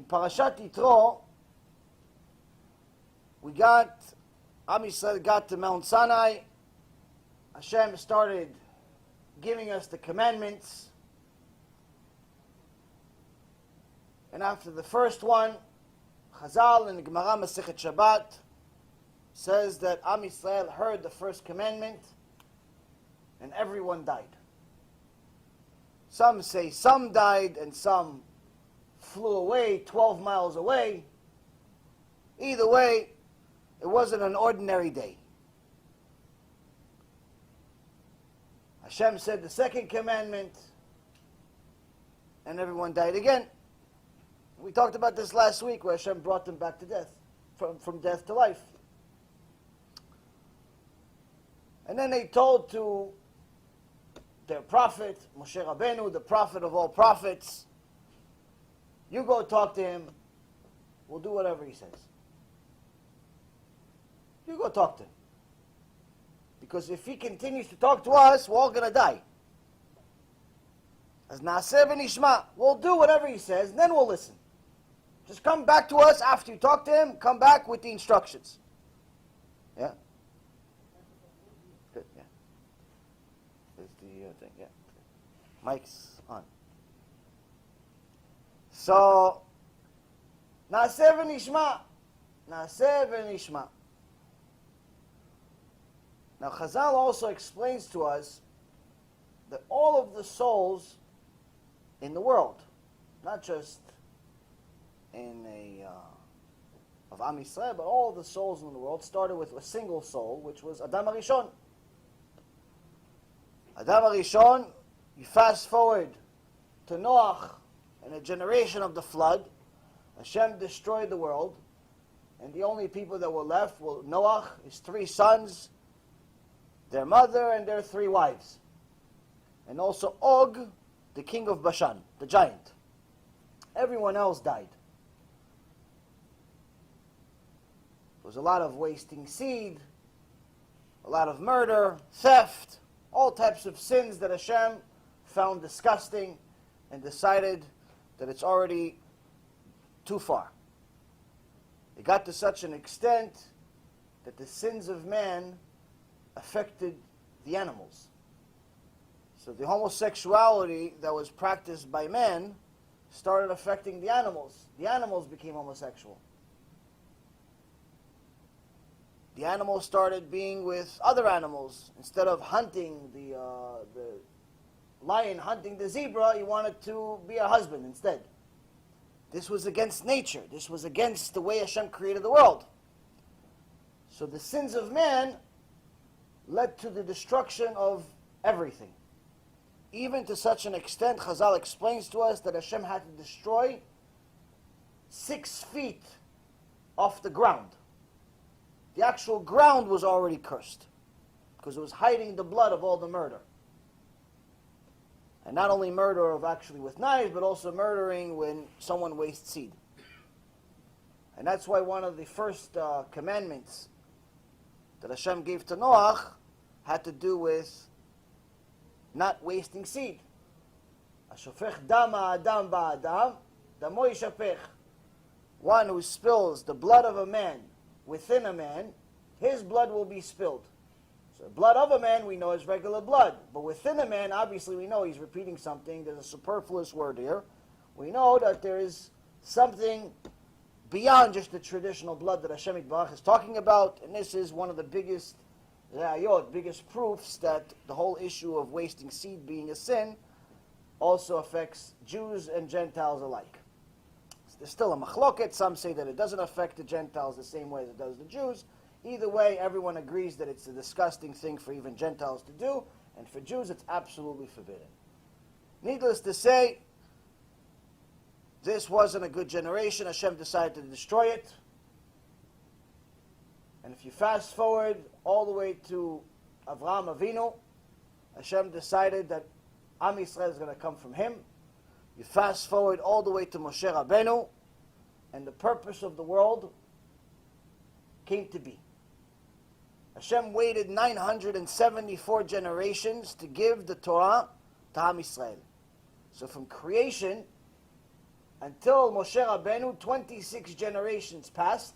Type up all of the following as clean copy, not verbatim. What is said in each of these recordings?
In Parashat Yitro, Am Yisrael got to Mount Sinai. Hashem started giving us the commandments. And after the first one, Chazal in the Gemara Masechet Shabbat says that Am Yisrael heard the first commandment and everyone died. Some say some died and some flew away 12 miles away. Either way, it wasn't an ordinary day. Hashem said the second commandment and everyone died again. We talked about this last week where Hashem brought them back to death, from death to life. And then they told to their prophet, Moshe Rabbeinu, the prophet of all prophets, you go talk to him, we'll do whatever he says. You go talk to him. Because if he continues to talk to us, we're all going to die. As Naasé v'nishma, we'll do whatever he says, and then we'll listen. Just come back to us after you talk to him, come back with the instructions. Yeah? Good, yeah. There's the thing, yeah. Mic's on. So, Naasé v'nishma. Naasé v'nishma. Now, Chazal also explains to us that all of the souls in the world, not just of Am Yisrael, but all of the souls in the world started with a single soul, which was Adam HaRishon. Adam HaRishon, you fast forward to Noach and a generation of the flood. Hashem destroyed the world, and the only people that were left were Noach, his 3 sons, their mother, and their 3 wives. And also Og, the king of Bashan, the giant. Everyone else died. There was a lot of wasting seed, a lot of murder, theft, all types of sins that Hashem found disgusting and decided that it's already too far. It got to such an extent that the sins of man affected the animals. So the homosexuality that was practiced by men started affecting the animals. The animals became homosexual. The animals started being with other animals. Instead of hunting the lion hunting the zebra, he wanted to be a husband instead. This was against nature. This was against the way Hashem created the world. So the sins of man led to the destruction of everything. Even to such an extent, Chazal explains to us that Hashem had to destroy 6 feet off the ground. The actual ground was already cursed because it was hiding the blood of all the murder. And not only murder of actually with knives, but also murdering when someone wastes seed. And that's why one of the first commandments that Hashem gave to Noach had to do with not wasting seed. Ashofech dam ha'adam ba'adam, damo yishapech. One who spills the blood of a man within a man, his blood will be spilled. So the blood of a man we know is regular blood. But within a man, obviously we know he's repeating something. There's a superfluous word here. We know that there is something beyond just the traditional blood that Hashem Yitbarach is talking about. And this is one of the biggest re'ayot, biggest proofs that the whole issue of wasting seed being a sin also affects Jews and Gentiles alike. There's still a machloket. Some say that it doesn't affect the Gentiles the same way as it does the Jews. Either way, everyone agrees that it's a disgusting thing for even Gentiles to do, and for Jews it's absolutely forbidden. Needless to say, this wasn't a good generation. Hashem decided to destroy it. And if you fast forward all the way to Avraham Avinu, Hashem decided that Am Yisrael is going to come from him. You fast forward all the way to Moshe Rabbeinu, and the purpose of the world came to be. Hashem waited 974 generations to give the Torah to Am Yisrael. So from creation, until Moshe Rabbeinu, 26 generations passed,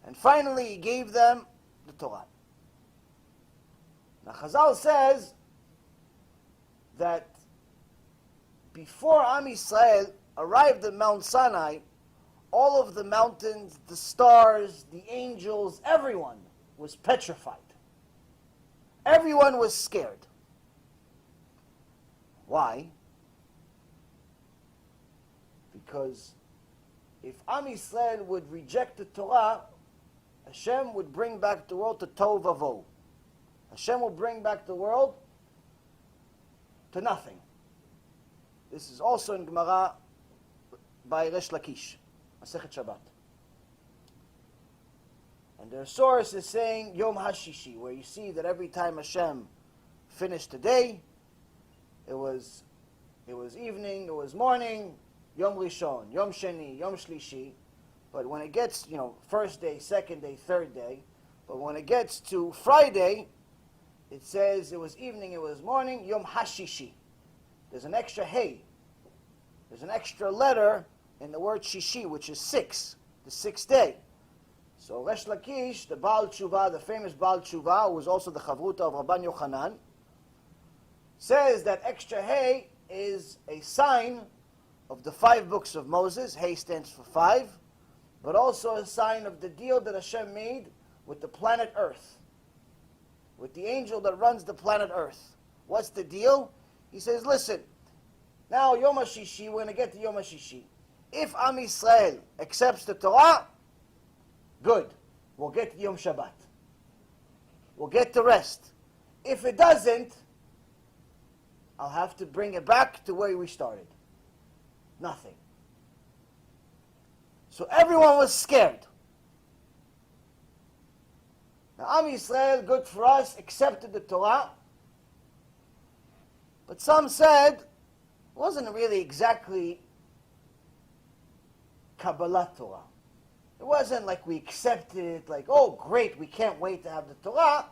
and finally he gave them the Torah. Now Chazal says that before Am Yisrael arrived at Mount Sinai, all of the mountains, the stars, the angels, everyone was petrified. Everyone was scared. Why? Because if Am Yisrael would reject the Torah, Hashem would bring back the world to tohu vavohu. Hashem will bring back the world to nothing. This is also in Gemara by Resh Lakish, Masechet Shabbat. And their source is saying Yom HaShishi, where you see that every time Hashem finished the day, it was evening, it was morning, Yom Rishon, Yom Sheni, Yom Shlishi. But when it gets, first day, second day, third day, but when it gets to Friday, it says it was evening, it was morning, Yom HaShishi. There's an extra hey. There's an extra letter in the word Shishi, which is 6, the 6th day. So Resh Lakish, the Baal Tshuva, the famous Baal Tshuva, who was also the Chavruta of Rabban Yochanan, says that extra hey is a sign of the 5 books of Moses. Hey stands for 5, but also a sign of the deal that Hashem made with the planet Earth, with the angel that runs the planet Earth. What's the deal? He says, listen, now Yom HaShishi, we're going to get to Yom HaShishi. If Am Yisrael accepts the Torah, good. We'll get to Yom Shabbat. We'll get the rest. If it doesn't, I'll have to bring it back to where we started. Nothing. So everyone was scared. Now Am Yisrael, good for us, accepted the Torah. But some said it wasn't really exactly Kabbalah Torah. It wasn't like we accepted it like, oh great, we can't wait to have the Torah.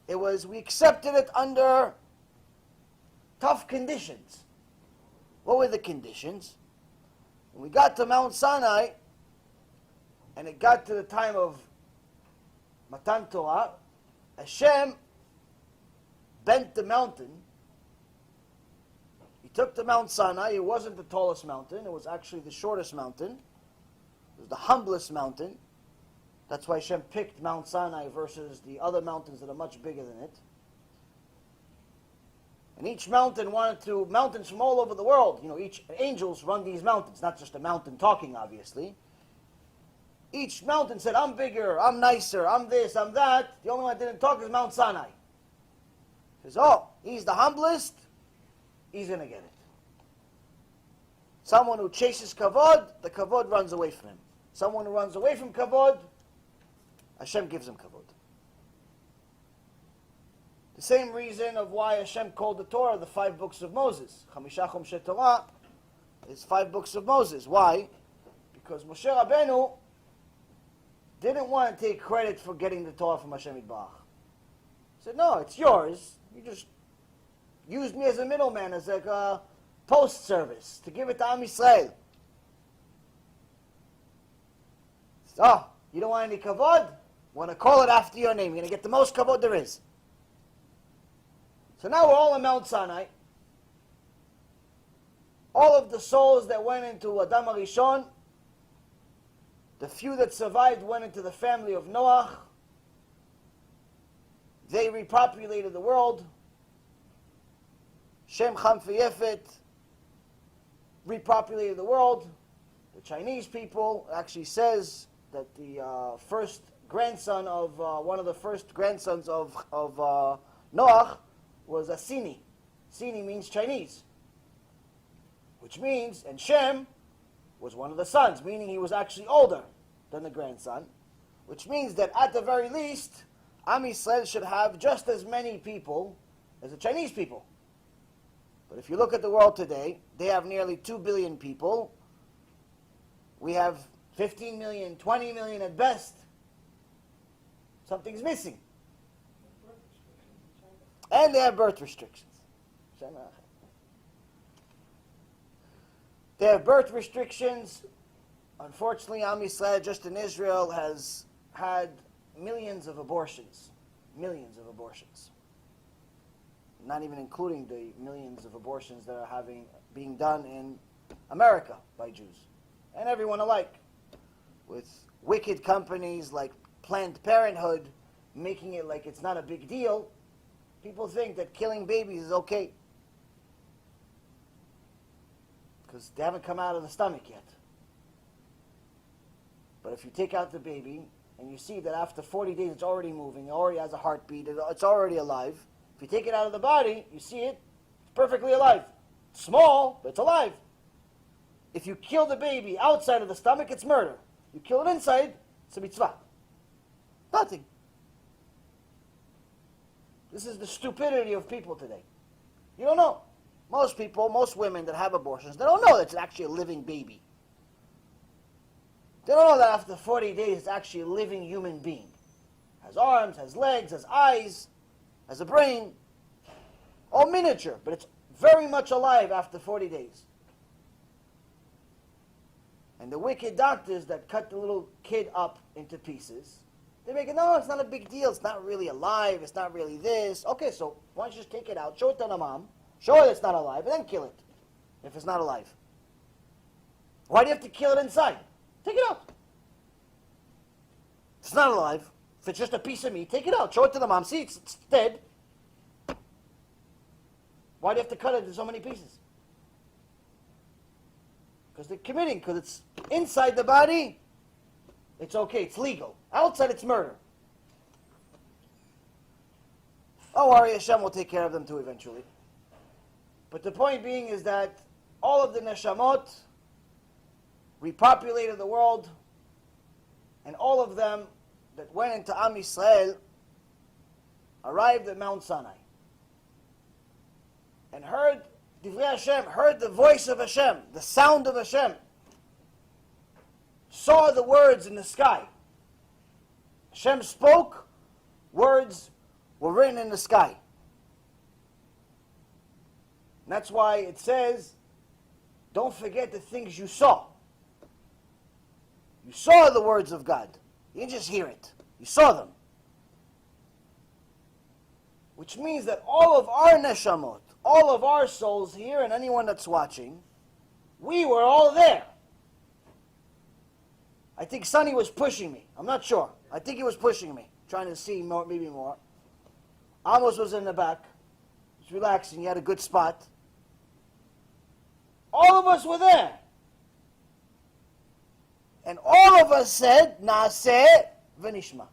It was we accepted it under tough conditions. What were the conditions? When we got to Mount Sinai, and it got to the time of Matán Torah, Hashem bent the mountain. He took the Mount Sinai. It wasn't the tallest mountain. It was actually the shortest mountain. It was the humblest mountain. That's why Hashem picked Mount Sinai versus the other mountains that are much bigger than it. And each mountain mountains from all over the world, each angels run these mountains, not just a mountain talking, obviously. Each mountain said, I'm bigger, I'm nicer, I'm this, I'm that. The only one that didn't talk is Mount Sinai. He says, oh, he's the humblest, he's going to get it. Someone who chases kavod, the kavod runs away from him. Someone who runs away from kavod, Hashem gives him kavod. The same reason of why Hashem called the Torah the 5 books of Moses. Chamisha Chomshei Torah is 5 books of Moses. Why? Because Moshe Rabbeinu didn't want to take credit for getting the Torah from Hashem Yitbarach. He said, no, it's yours. You just used me as a middleman, as a post service, to give it to Am Yisrael. So, you don't want any kavod? Want to call it after your name. You're going to get the most kavod there is. So now we're all in Mount Sinai. All of the souls that went into Adam HaRishon, the few that survived went into the family of Noach. They repopulated the world. Shem, Cham, Yefet repopulated the world. The Chinese people actually says that the first grandson of one of the first grandsons of Noach was a Sini. Sini means Chinese. Which means, and Shem was one of the sons, meaning he was actually older than the grandson. Which means that at the very least, Am Yisrael should have just as many people as the Chinese people. But if you look at the world today, they have nearly 2 billion people. We have 15 million, 20 million at best. Something's missing. And they have birth restrictions. They have birth restrictions. Unfortunately, Am Yisrael, just in Israel, has had millions of abortions. Millions of abortions. Not even including the millions of abortions that are being done in America by Jews. And everyone alike. With wicked companies like Planned Parenthood making it like it's not a big deal, people think that killing babies is okay. Because they haven't come out of the stomach yet. But if you take out the baby and you see that after 40 days it's already moving, it already has a heartbeat, it's already alive. If you take it out of the body, you see it, it's perfectly alive. It's small, but it's alive. If you kill the baby outside of the stomach, it's murder. You kill it inside, it's a mitzvah. Nothing. This is the stupidity of people today. You don't know. Most people, most women that have abortions, they don't know that it's actually a living baby. They don't know that after 40 days it's actually a living human being. Has arms, has legs, has eyes, has a brain. All miniature, but it's very much alive after 40 days. And the wicked doctors that cut the little kid up into pieces, they make it, no, it's not a big deal. It's not really alive. It's not really this. Okay, so why don't you just take it out, show it to the mom, show her it's not alive, and then kill it if it's not alive. Why do you have to kill it inside? Take it out. If it's not alive, if it's just a piece of meat, take it out, show it to the mom, see, it's dead. Why do you have to cut it into so many pieces? Because they're committing, because it's inside the body, it's okay, it's legal. Outside, it's murder. Don't worry, Hashem will take care of them too eventually. But the point being is that all of the neshamot repopulated the world, and all of them that went into Am Yisrael arrived at Mount Sinai and heard Divrei Hashem, heard the voice of Hashem, the sound of Hashem, saw the words in the sky. Hashem spoke, words were written in the sky. And that's why it says, don't forget the things you saw. You saw the words of God. You didn't just hear it. You saw them. Which means that all of our neshamot, all of our souls here, and anyone that's watching, we were all there. I think Sonny was pushing me. I'm not sure. I think he was pushing me, trying to see more, maybe more. Amos was in the back. He was relaxing. He had a good spot. All of us were there. And all of us said, Naasé v'nishma.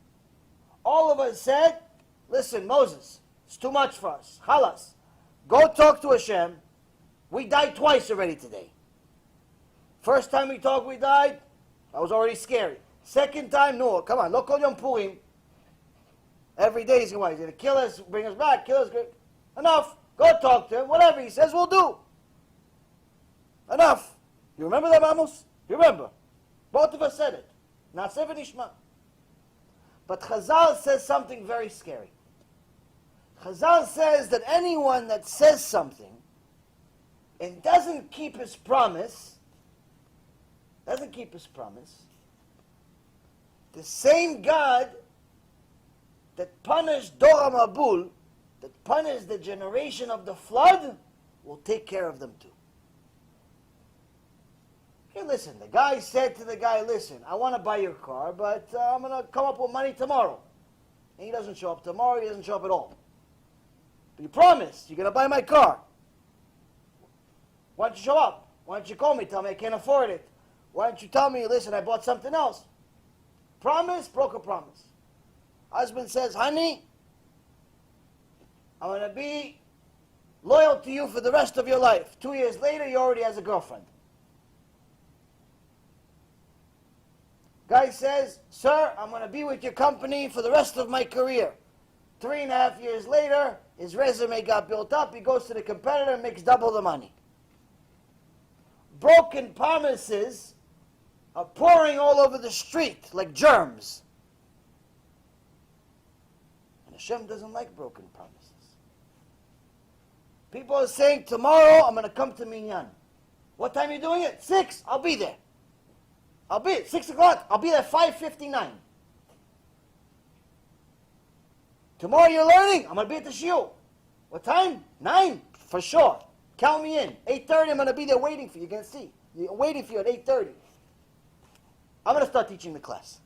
All of us said, listen, Moses, it's too much for us. Halas. Go talk to Hashem. We died twice already today. First time we talked, we died. That was already scary. Second time, no. Come on, lo kol yom Purim. Every day he's going to kill us, bring us back, kill us. Enough. Go talk to him. Whatever he says, we'll do. Enough. You remember that, Amos? You remember? Both of us said it. Naasé v'nishma. But Chazal says something very scary. Chazal says that anyone that says something and doesn't keep his promise, the same God that punished Dor HaMabul, that punished the generation of the flood, will take care of them too. Okay, listen, the guy said to the guy, listen, I want to buy your car, but I'm going to come up with money tomorrow. And he doesn't show up tomorrow, he doesn't show up at all. But you promised, you're going to buy my car. Why don't you show up? Why don't you call me, tell me I can't afford it? Why don't you tell me, listen, I bought something else? Promise, broke a promise. Husband says, honey, I'm going to be loyal to you for the rest of your life. 2 years later, he already has a girlfriend. Guy says, sir, I'm going to be with your company for the rest of my career. 3.5 years later, his resume got built up. He goes to the competitor and makes double the money. Broken promises are pouring all over the street like germs. And Hashem doesn't like broken promises. People are saying, tomorrow I'm going to come to Minyan. What time are you doing it? 6. I'll be there. 6 o'clock. I'll be there at 5:59. Tomorrow you're learning. I'm going to be at the shiur. What time? 9. For sure. Count me in. 8:30, I'm going to be there waiting for you. You're going to see. Waiting for you at 8:30. I'm going to start teaching the class.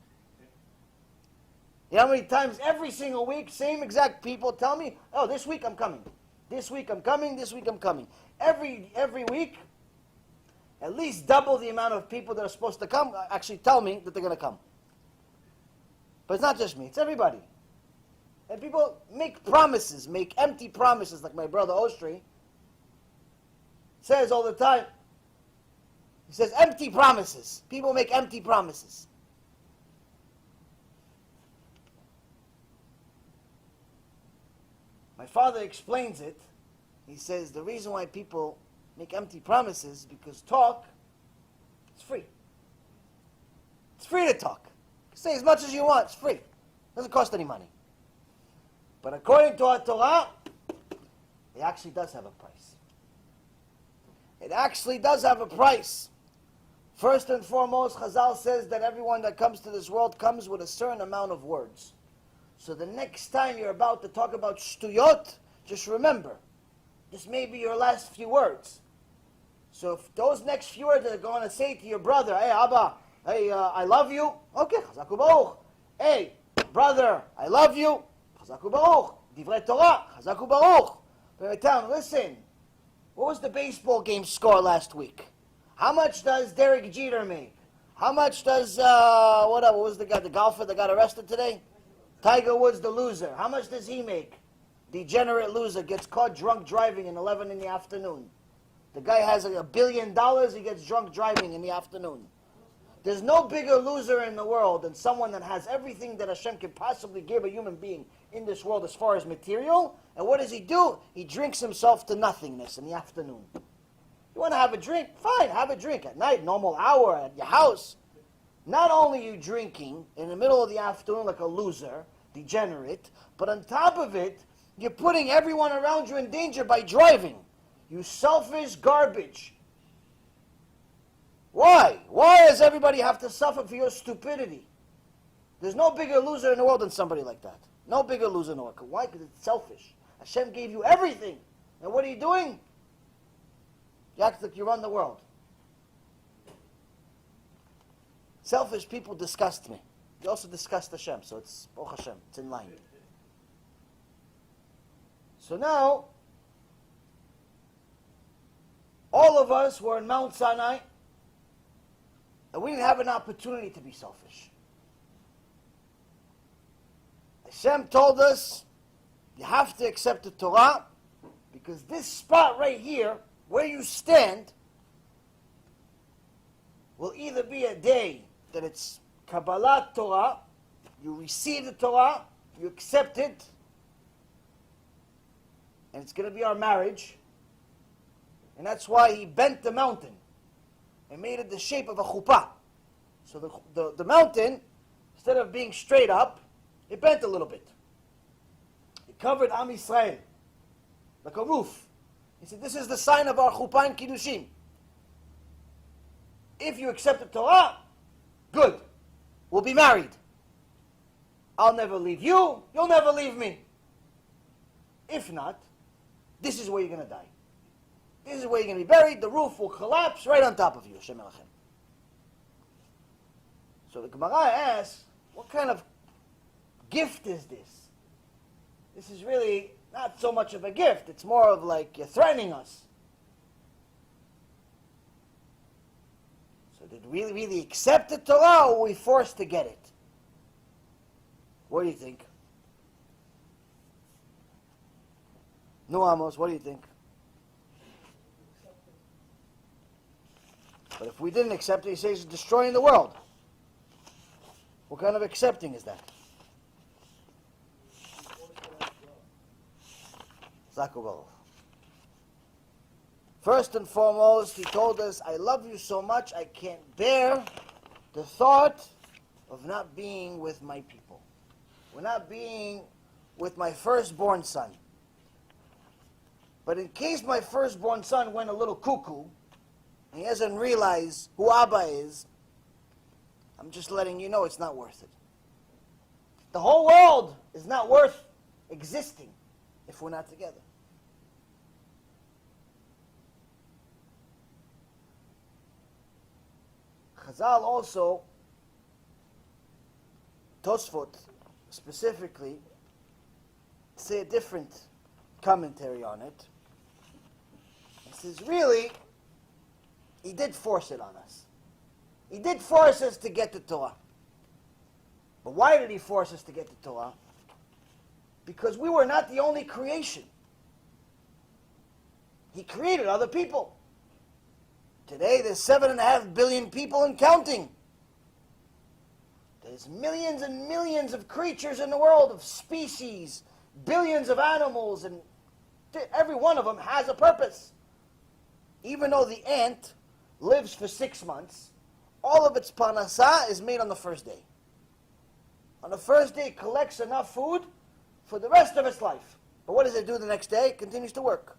You know how many times every single week, same exact people tell me, oh, this week I'm coming. This week I'm coming. This week I'm coming. Every week, at least double the amount of people that are supposed to come actually tell me that they're going to come. But it's not just me. It's everybody. And people make promises, make empty promises, like my brother Ostri says all the time. He says empty promises. People make empty promises. My father explains it. He says the reason why people make empty promises is because talk is free. It's free to talk. You say as much as you want. It's free. It doesn't cost any money. But according to our Torah, it actually does have a price. It actually does have a price. First and foremost, Chazal says that everyone that comes to this world comes with a certain amount of words. So the next time you're about to talk about shtuyot, just remember, this may be your last few words. So if those next few words are going to say to your brother, hey, Abba, hey, I love you, okay, chazaku baruch. Hey, brother, I love you, chazaku baruch. Divrei Torah, chazaku baruch. But I tell him, listen, what was the baseball game score last week? How much does Derek Jeter make? How much does, what was the guy, the golfer that got arrested today? Tiger Woods, the loser. How much does he make? Degenerate loser, gets caught drunk driving in 11 in the afternoon. The guy has $1 billion, he gets drunk driving in the afternoon. There's no bigger loser in the world than someone that has everything that Hashem can possibly give a human being in this world as far as material. And what does he do? He drinks himself to nothingness in the afternoon. You want to have a drink? Fine, have a drink. At night, normal hour at your house. Not only are you drinking in the middle of the afternoon like a loser, degenerate, but on top of it, you're putting everyone around you in danger by driving. You selfish garbage. Why? Why does everybody have to suffer for your stupidity? There's no bigger loser in the world than somebody like that. No bigger loser in the world. Why? Because it's selfish. Hashem gave you everything. And what are you doing? You act like you run the world. Selfish people disgust me. They also disgust Hashem, so it's Baruch Hashem, it's in line. So now, all of us were in Mount Sinai, and we didn't have an opportunity to be selfish. Hashem told us, you have to accept the Torah, because this spot right here, where you stand, will either be a day that it's Kabbalah Torah, you receive the Torah, you accept it, and it's going to be our marriage. And that's why he bent the mountain and made it the shape of a chuppah. So the mountain, instead of being straight up, it bent a little bit. It covered Am Yisrael like a roof. He said, this is the sign of our chuppah and kiddushin. If you accept the Torah, good. We'll be married. I'll never leave you. You'll never leave me. If not, this is where you're going to die. This is where you're going to be buried. The roof will collapse right on top of you. Hashem Elachem. So the Gemara asks, what kind of gift is this? This is really not so much of a gift. It's more of like you're threatening us. So did we really accept the Torah, or were we forced to get it? What do you think? No, Amos, what do you think? But if we didn't accept it, he says it's destroying the world. What kind of accepting is that? First and foremost, he told us, I love you so much, I can't bear the thought of not being with my people. We're not being with my firstborn son. But in case my firstborn son went a little cuckoo, and he doesn't realize who Abba is, I'm just letting you know it's not worth it. The whole world is not worth existing if we're not together. Chazal also, Tosfot specifically, say a different commentary on it. He says, really, he did force it on us. He did force us to get the Torah. But why did he force us to get the Torah? Because we were not the only creation. He created other people. Today there's 7.5 billion people and counting. There's millions and millions of creatures in the world, of species, billions of animals, and every one of them has a purpose. Even though the ant lives for 6 months, all of its parnasah is made on the first day. On the first day, it collects enough food for the rest of its life. But what does it do the next day? It continues to work.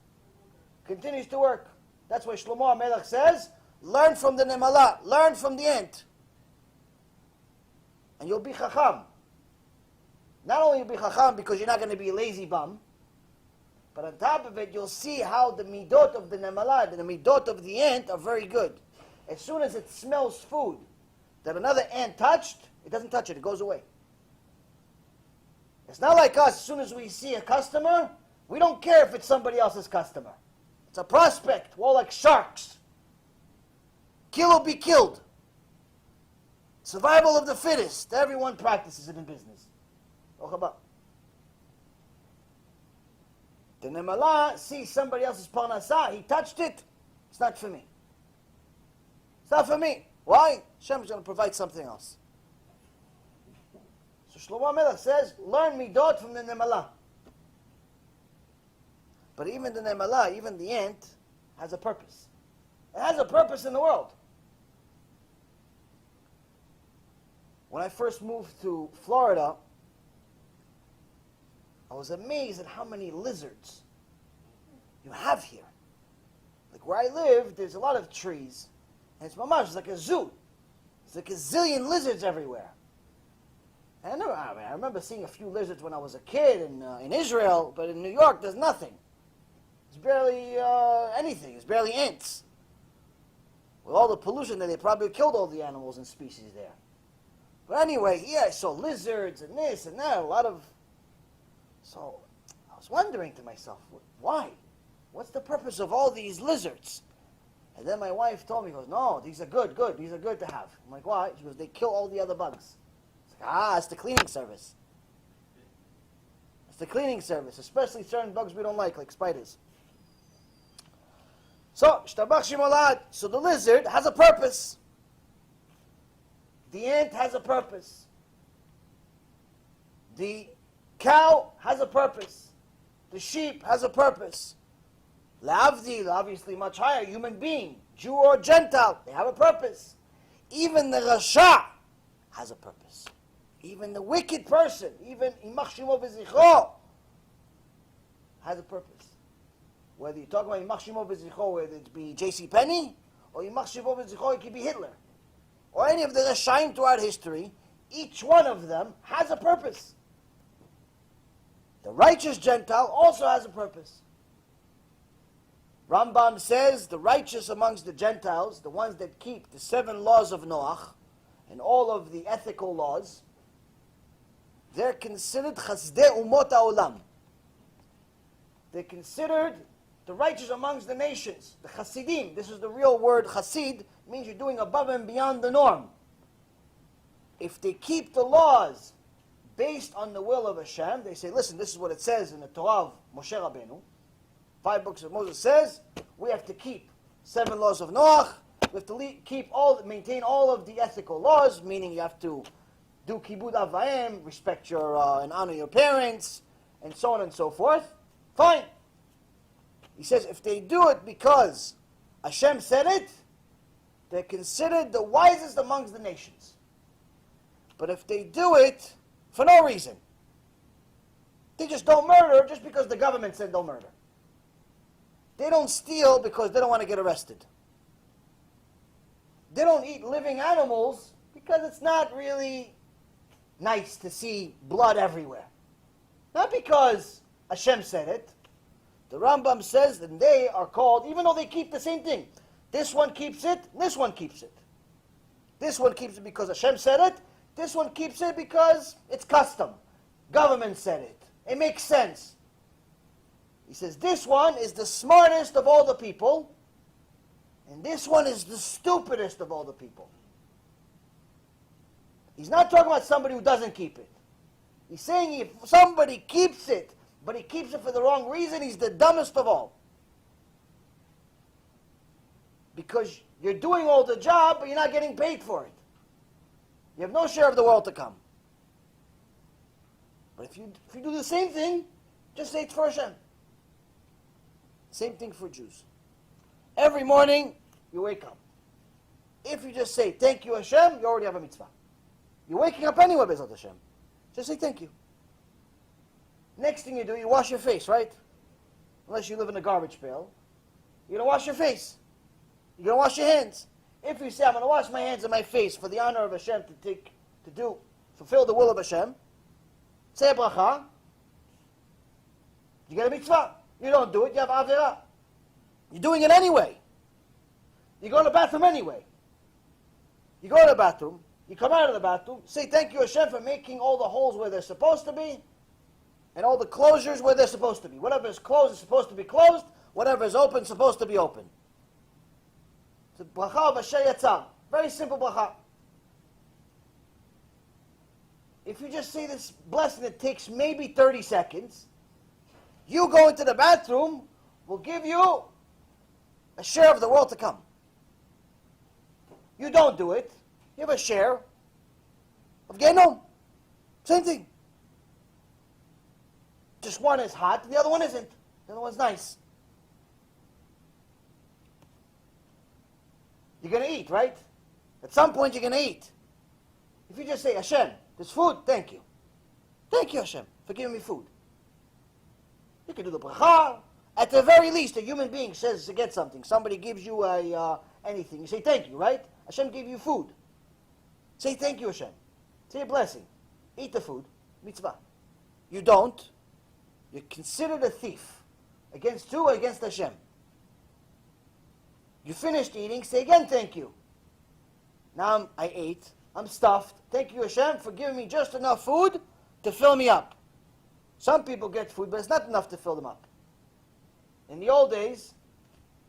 Continues to work. That's why Shlomo HaMelech says, learn from the Nemala, learn from the ant. And you'll be Chacham. Not only you'll be Chacham because you're not going to be a lazy bum, but on top of it, you'll see how the midot of the Nemala, the midot of the ant are very good. As soon as it smells food that another ant touched, it doesn't touch it, it goes away. It's not like us, as soon as we see a customer, we don't care if it's somebody else's customer. It's a prospect. We're all like sharks. Kill or be killed. Survival of the fittest. Everyone practices it in business. The Nemala sees somebody else's parnasah, he touched it, it's not for me. It's not for me. Why? Hashem is going to provide something else. So Shlomo HaMelech says, learn midot from the Nemala. But even the Nemala, even the ant, has a purpose. It has a purpose in the world. When I first moved to Florida, I was amazed at how many lizards you have here. Like where I live, there's a lot of trees, and it's mamash, it's like a zoo. It's like a zillion lizards everywhere. And I remember seeing a few lizards when I was a kid in Israel, but in New York, there's nothing. It's barely anything. It's barely ants. With all the pollution there, they probably killed all the animals and species there. But anyway, yeah, I saw lizards and this and that, a lot of... So I was wondering to myself, why? What's the purpose of all these lizards? And then my wife told me, goes, no, these are good, these are good to have. I'm like, why? She goes, they kill all the other bugs. It's like, it's the cleaning service. It's the cleaning service, especially certain bugs we don't like spiders. So, shtabach shemolad. So the lizard has a purpose. The ant has a purpose. The cow has a purpose. The sheep has a purpose. L'avdil, obviously much higher, human being, Jew or Gentile, they have a purpose. Even the Rasha has a purpose. Even the wicked person, even Imach Shimo V'zicho, has a purpose. Whether you talk about Imach Shimo V'zicho, whether it be J.C. Penney, or Imach Shimo V'zicho, it could be Hitler, or any of the Rashaim throughout history, each one of them has a purpose. The righteous Gentile also has a purpose. Rambam says the righteous amongst the Gentiles, the ones that keep the 7 laws of Noach and all of the ethical laws, they're considered chasdei umot ha'olam. They're considered the righteous amongst the nations, the chasidim. This is the real word chasid, means you're doing above and beyond the norm. If they keep the laws based on the will of Hashem, they say, listen, this is what it says in the Torah of Moshe Rabbeinu. 5 books of Moses says, we have to keep 7 laws of Noach, we have to maintain all of the ethical laws, meaning you have to do kibud avayim, respect your and honor your parents, and so on and so forth. Fine. He says, if they do it because Hashem said it, they're considered the wisest amongst the nations. But if they do it for no reason, they just don't murder just because the government said don't murder. They don't steal because they don't want to get arrested. they don't eat living animals because it's not really nice to see blood everywhere. Not because Hashem said it. The Rambam says that they are called, even though they keep the same thing. This one keeps it, this one keeps it. This one keeps it because Hashem said it. This one keeps it because it's custom. Government said it. It makes sense. He says this one is the smartest of all the people, and this one is the stupidest of all the people. He's not talking about somebody who doesn't keep it. He's saying if somebody keeps it, but he keeps it for the wrong reason, he's the dumbest of all. Because you're doing all the job, but you're not getting paid for it. You have no share of the world to come. But if you do the same thing, just say it's for Hashem. Same thing for Jews. Every morning, you wake up. If you just say, thank you Hashem, you already have a mitzvah. You're waking up anyway, Bezat Hashem. Just say thank you. Next thing you do, you wash your face, right? Unless you live in a garbage pail. You're going to wash your face. You're going to wash your hands. If you say, I'm going to wash my hands and my face for the honor of Hashem fulfill the will of Hashem, say a bracha, you get a mitzvah. You don't do it, you have avirah. You're doing it anyway. You go to the bathroom anyway. You go to the bathroom, you come out of the bathroom, say thank you Hashem for making all the holes where they're supposed to be, and all the closures where they're supposed to be. Whatever is closed is supposed to be closed, whatever is open is supposed to be open. It's a bracha of Asher Yatzar. Very simple bracha. If you just say this blessing, it takes maybe 30 seconds. You go into the bathroom, will give you a share of the world to come. You don't do it, you have a share of Genom. Same thing. Just one is hot, and the other one isn't. The other one's nice. You're going to eat, right? At some point you're going to eat. If you just say, Hashem, there's food, thank you. Thank you, Hashem, for giving me food. You can do the bracha. At the very least, a human being says to get something. Somebody gives you anything. You say thank you, right? Hashem gave you food. Say thank you, Hashem. Say a blessing. Eat the food. Mitzvah. You don't. You're considered a thief. Against who? Against Hashem. You finished eating. Say again thank you. Now I ate. I'm stuffed. Thank you, Hashem, for giving me just enough food to fill me up. Some people get food, but it's not enough to fill them up. In the old days,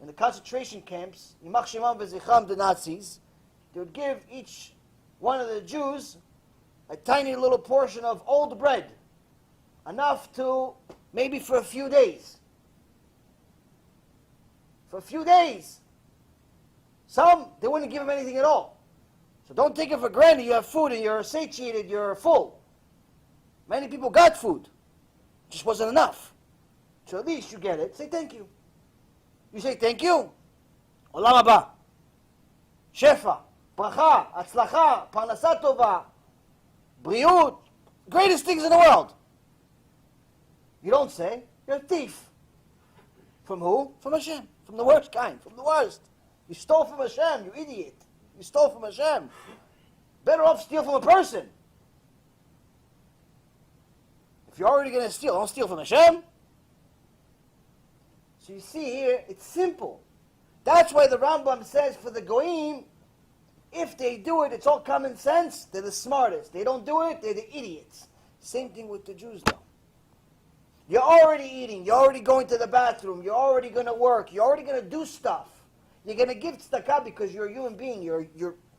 in the concentration camps, Yimach Shemam v'Zichram, the Nazis, they would give each one of the Jews a tiny little portion of old bread, enough to maybe for a few days. For a few days. Some, they wouldn't give them anything at all. So don't take it for granted you have food and you're satiated, you're full. Many people got food. It just wasn't enough. So at least you get it. Say thank you. You say thank you. Olam haba. Shefa. Bracha. Atzlacha. Parnasa tova. Briut. Greatest things in the world. You don't say. You're a thief. From who? From Hashem. From the worst kind. From the worst. You stole from Hashem, you idiot. You stole from Hashem. Better off steal from a person. If you're already going to steal, don't steal from Hashem. So you see here, it's simple. That's why the Rambam says for the Goyim, if they do it, it's all common sense. They're the smartest. They don't do it, they're the idiots. Same thing with the Jews though. You're already eating. You're already going to the bathroom. You're already going to work. You're already going to do stuff. You're going to give tzedakah because you're a human being.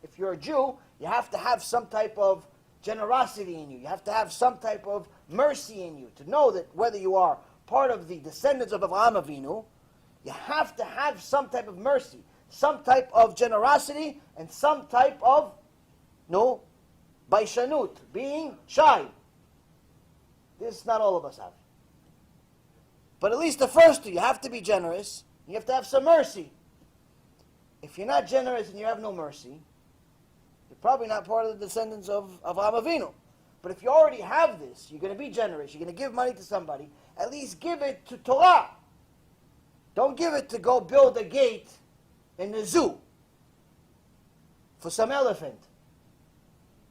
If you're a Jew, you have to have some type of generosity in you. You have to have some type of mercy in you to know that whether you are part of the descendants of Avraham Avinu, you have to have some type of mercy, some type of generosity, and some type of, baishanut, being shy. This not all of us have. But at least the first two, you have to be generous. You have to have some mercy. If you're not generous and you have no mercy, you're probably not part of the descendants of Avraham Avinu. But if you already have this, you're going to be generous, you're going to give money to somebody, at least give it to Torah. Don't give it to go build a gate in the zoo. for some elephant,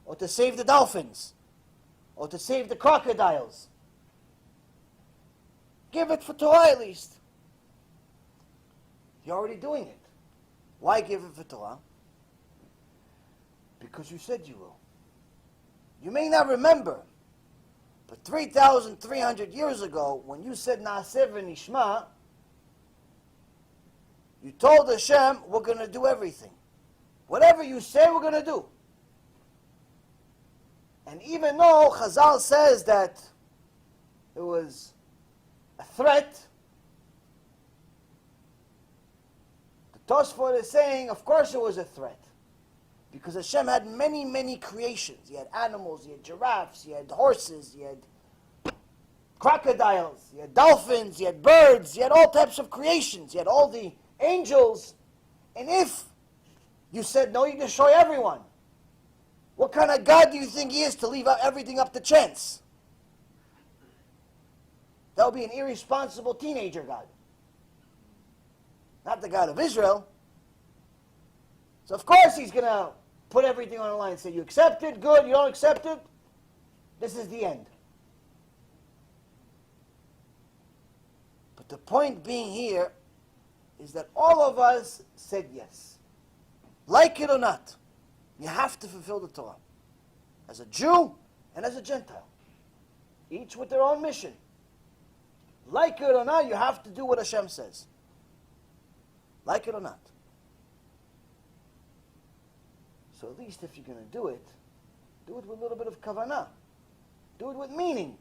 or to save the dolphins, or to save the crocodiles. Give it for Torah at least. You're already doing it. Why give it for Torah? Because you said you will. You may not remember, but 3,300 years ago, when you said Naaseh v'nishma, you told Hashem, we're going to do everything. Whatever you say, we're going to do. And even though Chazal says that it was a threat, the Tosfot is saying, of course it was a threat. Because Hashem had many, many creations. He had animals, he had giraffes, he had horses, he had crocodiles, he had dolphins, he had birds, he had all types of creations. He had all the angels. And if you said, no, you destroy everyone, what kind of God do you think he is to leave everything up to chance? That would be an irresponsible teenager God. Not the God of Israel. So of course he's going to put everything on the line and say, you accept it, good, you don't accept it, this is the end. But the point being here is that all of us said yes. Like it or not, you have to fulfill the Torah. As a Jew and as a Gentile. Each with their own mission. Like it or not, you have to do what Hashem says. Like it or not. So at least if you're going to do it with a little bit of kavanah. Do it with meaning.